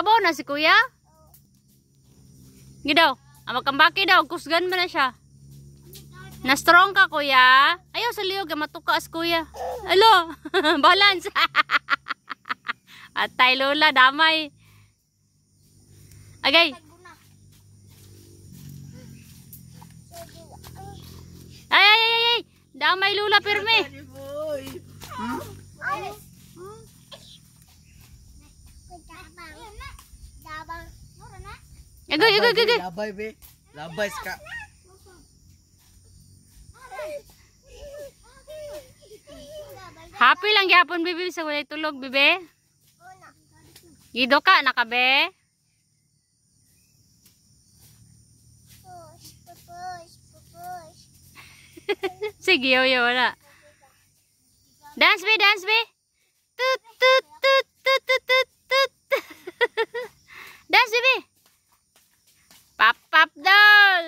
Abo na si kuya? Gidaw. Magkambaki daw. Kusgan mo na siya. Na strong ka kuya. Ayaw sa liyog. Matuka as kuya. Alo. Balance. Atay lola. Damay. Agay. Ay. Damay lula pirme. Agay. Labay be. Labay ka. Happy lang gyapon bibi sa walay tulog bibi. Gido ka nakabe. Sige yo wala. Dance be. Tut. Dance be. Pap doll.